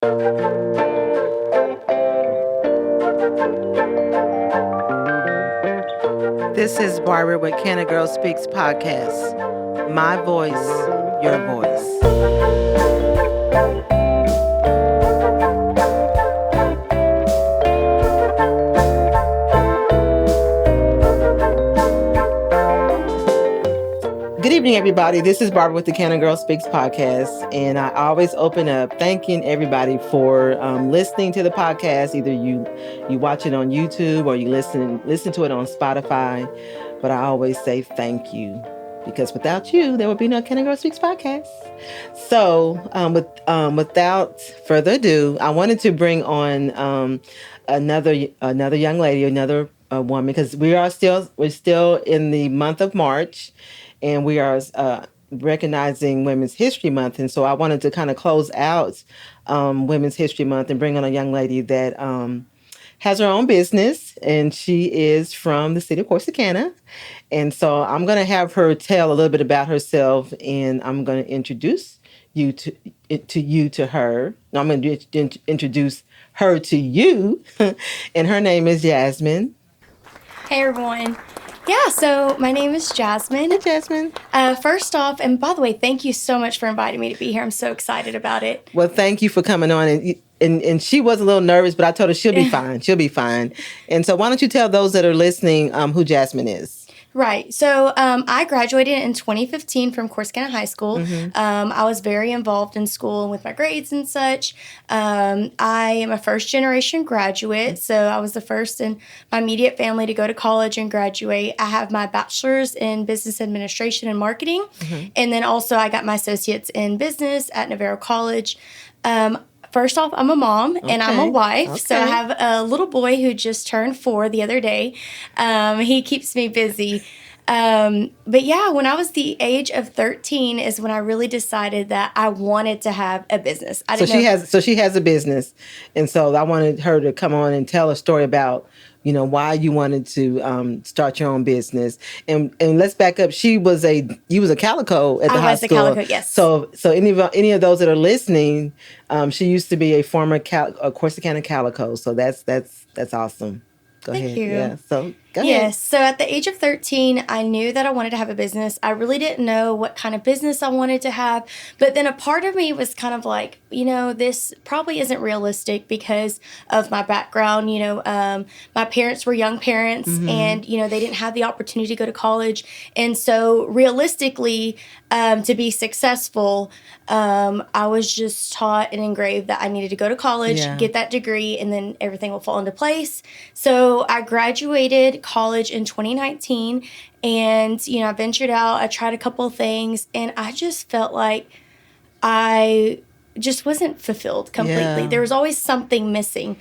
This is Barbara with Cana Girl Speaks podcast. My voice, your voice. Good evening, everybody. This is Barbara with the Cana Girl Speaks podcast, and I always open up thanking everybody for listening to the podcast. Either you watch it on YouTube or you listen to it on Spotify. But I always say thank you, because without you, there would be no Cana Girl Speaks podcast. So, without further ado, I wanted to bring on another young lady, another woman, because we're still in the month of March. And we are recognizing Women's History Month. And so I wanted to kind of close out Women's History Month and bring on a young lady that has her own business. And she is from the city of Corsicana. And so I'm going to have her tell a little bit about herself. And I'm going to introduce you to her. I'm going to introduce her to you. And her name is Jasmine. Hey, everyone. Yeah, so my name is Jasmine. Hey, Jasmine. First off, and by the way, thank you so much for inviting me to be here. I'm so excited about it. Well, thank you for coming on. And she was a little nervous, but I told her she'll be fine. She'll be fine. And so why don't you tell those that are listening who Jasmine is? Right. So I graduated in 2015 from Corsicana High School. Mm-hmm. I was very involved in school and with my grades and such. I am a first-generation graduate, so I was the first in my immediate family to go to college and graduate. I have my bachelor's in business administration and marketing, and then also I got my associate's in business at Navarro College. First off, I'm a mom and I'm a wife. Okay. So I have a little boy who just turned 4 the other day. He keeps me busy. But yeah, when I was the age of 13 is when I really decided that I wanted to have a business. So she has a business. And so I wanted her to come on and tell a story about, why you wanted to start your own business. And let's back up. You was a calico at the high school. I was a calico, yes. So any of those that are listening, she used to be a former Corsicana calico. So that's awesome. Go ahead. Thank you. Yeah. So go ahead. Yes. So at the age of 13, I knew that I wanted to have a business. I really didn't know what kind of business I wanted to have. But then a part of me was kind of like, this probably isn't realistic because of my background. My parents were young parents and, they didn't have the opportunity to go to college. And so realistically, to be successful, I was just taught and engraved that I needed to go to college, get that degree, and then everything will fall into place. So I graduated college in 2019 and, I ventured out. I tried a couple of things and I just felt like I just wasn't fulfilled completely. Yeah. There was always something missing.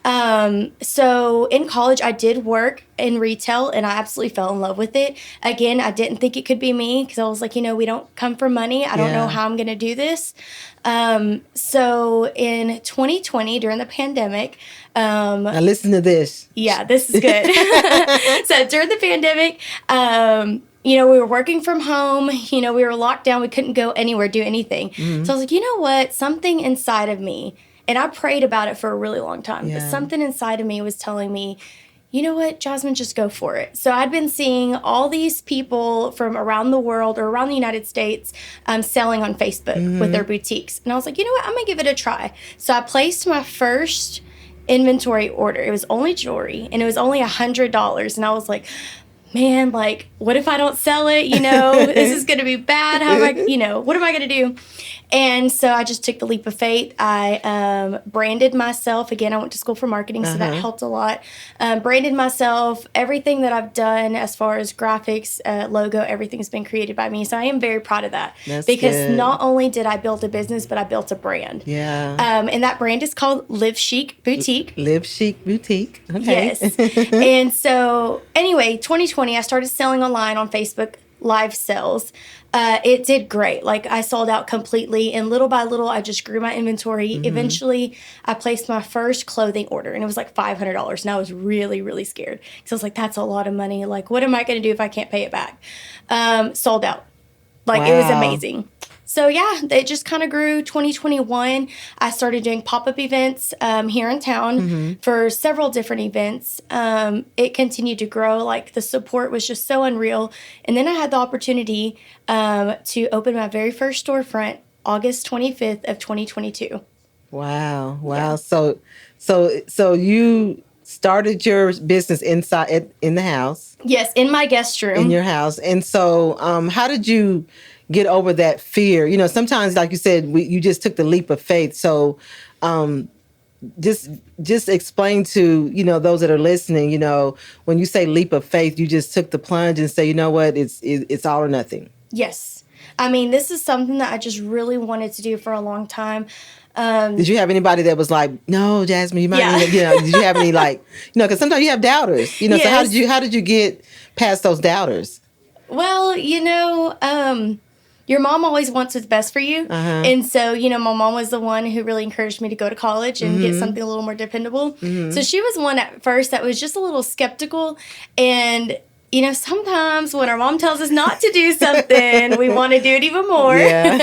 So in college, I did work in retail and I absolutely fell in love with it. Again, I didn't think it could be me because I was like, we don't come for money. I don't know how I'm going to do this. So in 2020, during the pandemic, now listen to this. Yeah, this is good. So during the pandemic, we were working from home, we were locked down. We couldn't go anywhere, do anything. Mm-hmm. So I was like, you know what? Something inside of me, and I prayed about it for a really long time, but something inside of me was telling me, you know what, Jasmine, just go for it. So I'd been seeing all these people from around the world or around the United States selling on Facebook with their boutiques. And I was like, you know what, I'm going to give it a try. So I placed my first inventory order. It was only jewelry, and it was only $100. And I was like, man, like, what if I don't sell it? This is going to be bad. How am I, what am I going to do? And so I just took the leap of faith. I branded myself. Again, I went to school for marketing, so that helped a lot. Branded myself. Everything that I've done as far as graphics, logo, everything's been created by me. So I am very proud of that. That's because good. Not only did I build a business, but I built a brand. Yeah. And that brand is called Live Chic Boutique. Live Chic Boutique. Okay. Yes. And so anyway, 2020, I started selling online on Facebook, live sales. It did great. Like, I sold out completely, and little by little, I just grew my inventory. Eventually, I placed my first clothing order, and it was like $500, and I was really, really scared. So I was like, that's a lot of money. Like, what am I going to do if I can't pay it back? Sold out. Like, It was amazing. So yeah, it just kind of grew. 2021, I started doing pop-up events here in town for several different events. It continued to grow. Like the support was just so unreal. And then I had the opportunity to open my very first storefront August 25th of 2022. Wow. Yeah. So you started your business in the house, Yes, in my guest room. in your house. And so how did you get over that fear? You know, sometimes, like you said, you just took the leap of faith. So just explain to, you know, those that are listening, you know, when you say leap of faith, you just took the plunge and say, you know what, it's all or nothing. Yes. I mean, this is something that I just really wanted to do for a long time. Did you have anybody that was like, no, Jasmine, you might Yeah. need to, you know, did you have any like, you know, because sometimes you have doubters, you know, so Yes. how did you get past those doubters? Well, you know, your mom always wants what's best for you. And so, you know, my mom was the one who really encouraged me to go to college and get something a little more dependable. So she was one at first that was just a little skeptical. And, you know, sometimes when our mom tells us not to do something, we want to do it even more. Yeah.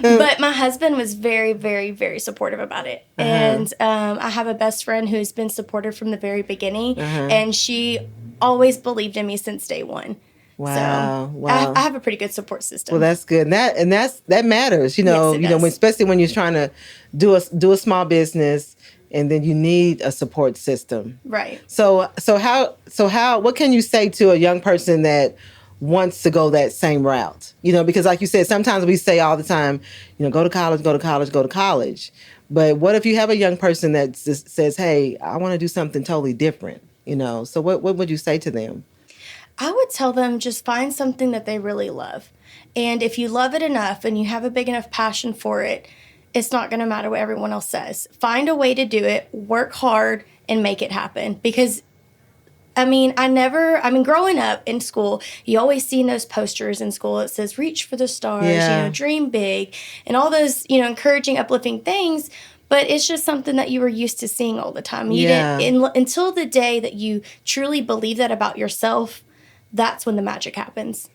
But my husband was very, very, very supportive about it. And I have a best friend who's been supportive from the very beginning. And she always believed in me since day one. Wow. So Wow. I have a pretty good support system. Well, that's good. And that matters, you know, Yes, it does. especially when you're trying to do a small business, and then you need a support system. Right. So what can you say to a young person that wants to go that same route? You know, because like you said, sometimes we say all the time, you know, go to college, go to college, go to college. But what if you have a young person that just says, hey, I want to do something totally different, you know? So what would you say to them? I would tell them just find something that they really love. And if you love it enough and you have a big enough passion for it, it's not going to matter what everyone else says. Find a way to do it, work hard, and make it happen. Because, I mean, growing up in school, you always see in those posters in school, it says, reach for the stars, Yeah. you know, dream big, and all those, you know, encouraging, uplifting things. But it's just something that you were used to seeing all the time. You didn't, until the day that you truly believe that about yourself, that's when the magic happens.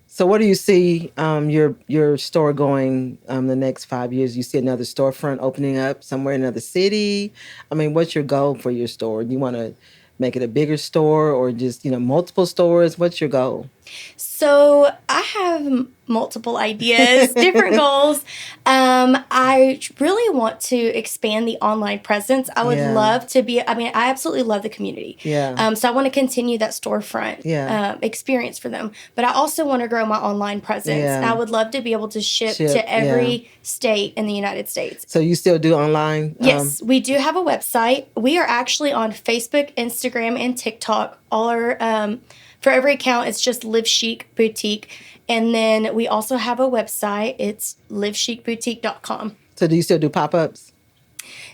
So what do you see your store going the next 5 years? You see another storefront opening up somewhere in another city? I mean, what's your goal for your store? Do you want to make it a bigger store or just, you know, multiple stores? What's your goal? So I have multiple ideas, different goals. I really want to expand the online presence. I would love to be, I absolutely love the community. Yeah. So I want to continue that storefront experience for them. But I also want to grow my online presence. Yeah. I would love to be able to ship to every state in the United States. So you still do online? Yes, we do have a website. We are actually on Facebook, Instagram, and TikTok. All our for every account, it's just Live Chic Boutique. And then we also have a website. It's livechicboutique.com. So do you still do pop-ups?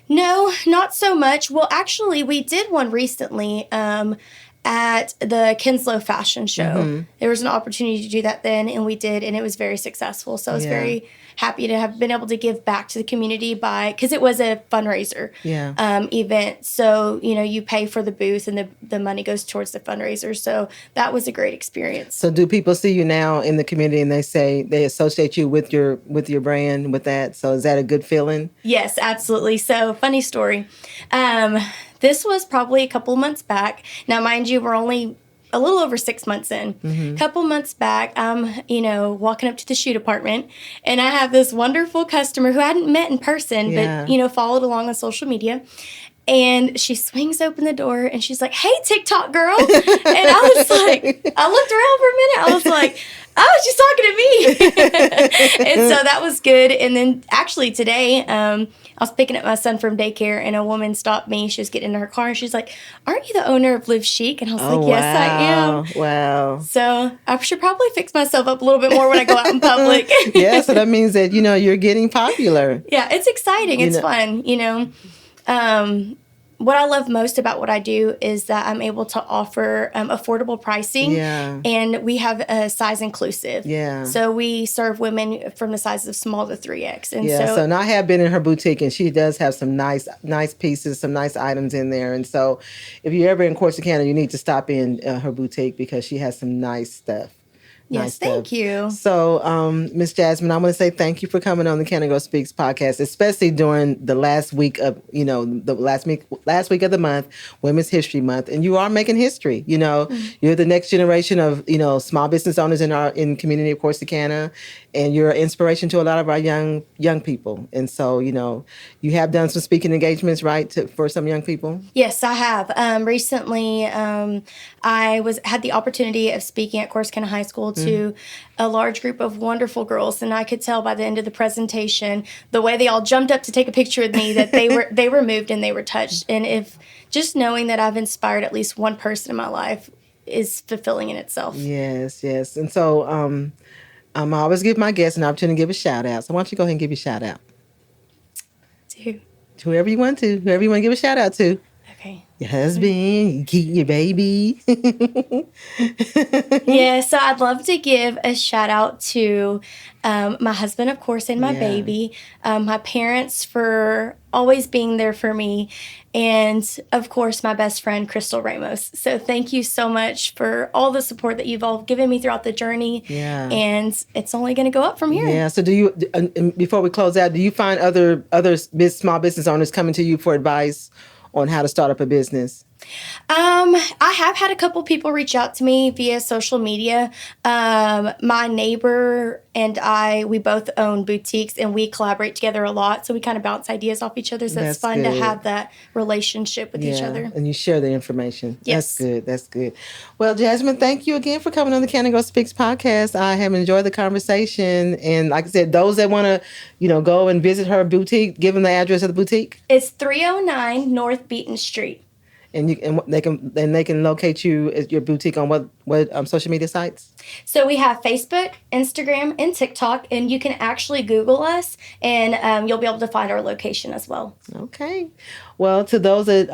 No, not so much. Well, actually, we did one recently at the Kinslow Fashion Show. There was an opportunity to do that then, and we did, and it was very successful. So I was very happy to have been able to give back to the community because it was a fundraiser event. So, you know, you pay for the booth and the money goes towards the fundraiser. So that was a great experience. So do people see you now in the community and they associate you with your brand, with that? So is that a good feeling? Yes, absolutely. So funny story. This was probably a couple months back. Now, mind you, we're only a little over 6 months in. A couple months back, I'm, you know, walking up to the shoe department, and I have this wonderful customer who I hadn't met in person, but, you know, followed along on social media. And she swings open the door, and she's like, hey, TikTok girl. And I was like, I looked around for a minute. I was like, oh, she's talking to me. And so that was good. And then actually today, I was picking up my son from daycare, and a woman stopped me. She was getting in her car, and she's like, aren't you the owner of Live Chic? And I was like, yes, I am. Wow. So I should probably fix myself up a little bit more when I go out in public. Yeah, so that means that, you know, you're getting popular. Yeah, it's exciting. It's fun, you know. What I love most about what I do is that I'm able to offer affordable pricing, and we have a size inclusive. Yeah. So we serve women from the sizes of small to 3X. And so and I have been in her boutique, and she does have some nice pieces, some nice items in there. And so if you're ever in Corsicana, you need to stop in her boutique because she has some nice stuff. Yes, thank you. So, Miss Jasmine, I want to say thank you for coming on the Cana Girl Speaks podcast, especially during the last week of, the last week of the month, Women's History Month, and you are making history. You're the next generation of small business owners in community of Corsicana, and you're an inspiration to a lot of our young people. And so, you have done some speaking engagements, right, for some young people. Yes, I have. Recently, I had the opportunity of speaking at Corsicana High School to a large group of wonderful girls, and I could tell by the end of the presentation, the way they all jumped up to take a picture with me, that they were moved and they were touched. And if just knowing that I've inspired at least one person in my life is fulfilling in itself. Yes. And so, I always give my guests an opportunity to give a shout out. So why don't you go ahead and give your shout out To whoever you want to give a shout out to. Okay. Your husband, Keeton, your baby. Yeah, so I'd love to give a shout out to my husband, of course, and my baby, my parents for always being there for me, and of course, my best friend, Crystal Ramos. So thank you so much for all the support that you've all given me throughout the journey. Yeah. And it's only going to go up from here. Yeah. So before we close out, do you find other small business owners coming to you for advice on how to start up a business? I have had a couple people reach out to me via social media. My neighbor and we both own boutiques, and we collaborate together a lot. So we kind of bounce ideas off each other. So it's fun to have that relationship with each other. And you share the information. Yes. That's good. Well, Jasmine, thank you again for coming on the Cana Girl Speaks podcast. I have enjoyed the conversation. And like I said, those that want to, go and visit her boutique, give them the address of the boutique. It's 309 North Beaton Street. And they can locate you at your boutique on what social media sites? So we have Facebook, Instagram, and TikTok, and you can actually Google us, and you'll be able to find our location as well. Okay. Well, to those that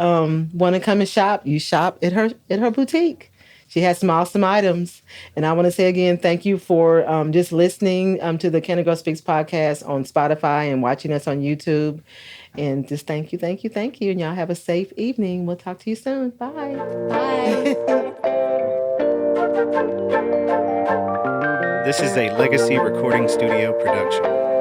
want to come and shop, you shop at her boutique. She has some awesome items. And I want to say again, thank you for just listening to the Cana Girl Speaks podcast on Spotify and watching us on YouTube. And just thank you. And y'all have a safe evening. We'll talk to you soon. Bye. Bye. This is a Legacy Recording Studio production.